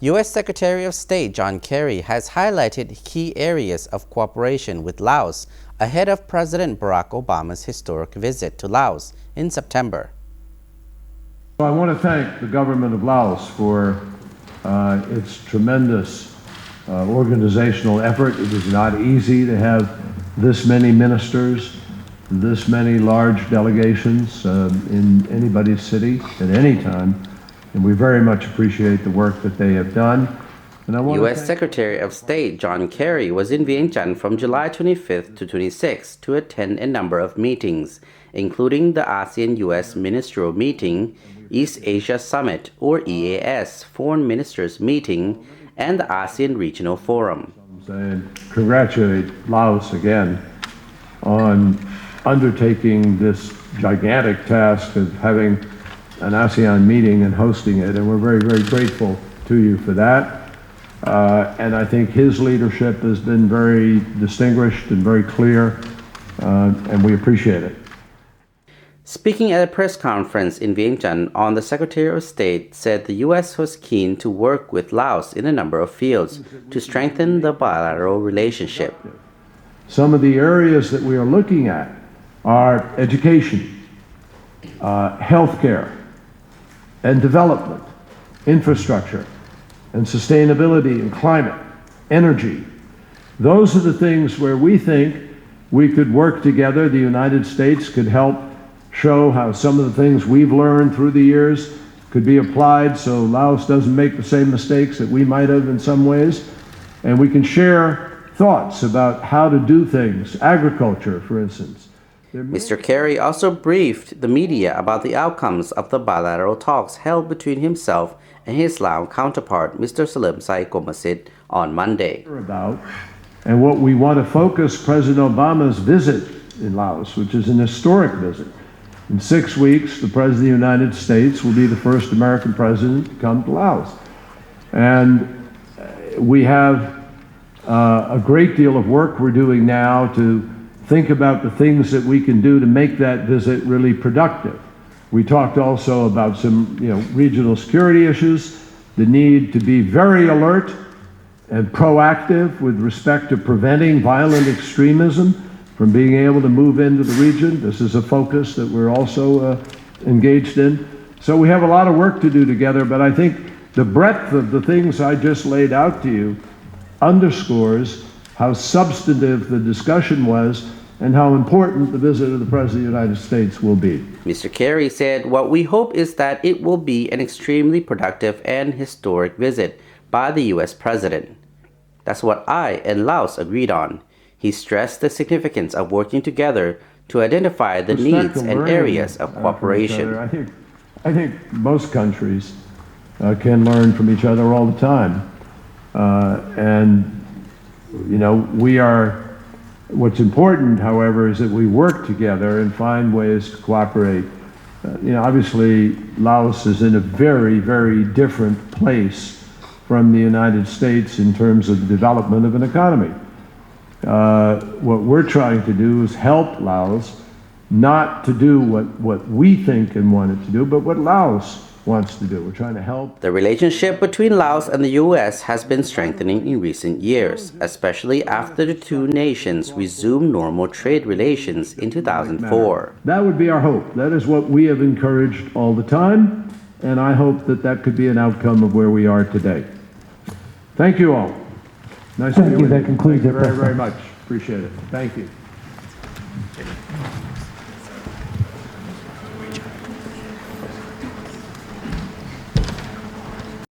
U.S. Secretary of State John Kerry has highlighted key areas of cooperation with Laos ahead of President Barack Obama's historic visit to Laos in September. I want to thank the government of Laos for its tremendous organizational effort. It is not easy to have this many ministers, this many large delegations in anybody's city at any time. And we very much appreciate the work that they have done. And I want U.S. Secretary of State John Kerry was in Vientiane from July 25th to 26th to attend a number of meetings, including the Asean-US Ministerial Meeting, East Asia Summit or EAS Foreign Ministers Meeting, and the Asean Regional Forum. And congratulate Laos again on undertaking this gigantic task of having an ASEAN meeting and hosting it, and we're very, very grateful to you for that. And I think his leadership has been very distinguished and very clear, and we appreciate it. Speaking at a press conference in Vientiane, the Secretary of State said the U.S. was keen to work with Laos in a number of fields to strengthen the bilateral relationship. Some of the areas that we are looking at are education, healthcare, and development, infrastructure, and sustainability and climate, energy. Those are the things where we think we could work together. The United States could help show how some of the things we've learned through the years could be applied so Laos doesn't make the same mistakes that we might have in some ways. And we can share thoughts about how to do things, agriculture, for instance. Mr. Kerry also briefed the media about the outcomes of the bilateral talks held between himself and his Lao counterpart, Mr. Salimsai Gomasit, on Monday. And what we want to focus President Obama's visit in Laos, which is an historic visit. In 6 weeks, the President of the United States will be the first American president to come to Laos. And we have a great deal of work we're doing now to think about the things that we can do to make that visit really productive. We talked also about some regional security issues, the need to be very alert and proactive with respect to preventing violent extremism from being able to move into the region. This is a focus that we're also engaged in. So we have a lot of work to do together, but I think the breadth of the things I just laid out to you underscores how substantive the discussion was and how important the visit of the President of the United States will be. Mr. Kerry said, "What we hope is that it will be an extremely productive and historic visit by the U.S. President. That's what I and Laos agreed on." He stressed the significance of working together to identify the needs and areas of cooperation. I think most countries can learn from each other all the time. What's important, however, is that we work together and find ways to cooperate. Obviously, Laos is in a very, very different place from the United States in terms of the development of an economy. What we're trying to do is help Laos not to do what we think and want it to do, but what Laos wants to do. We're trying to help. The relationship between Laos and the U.S. has been strengthening in recent years, especially after the two nations resumed normal trade relations in 2004. That would be our hope. That is what we have encouraged all the time, and I hope that that could be an outcome of where we are today. Thank you all. Nice to meet you. That concludes it very, very much. Appreciate it. Thank you.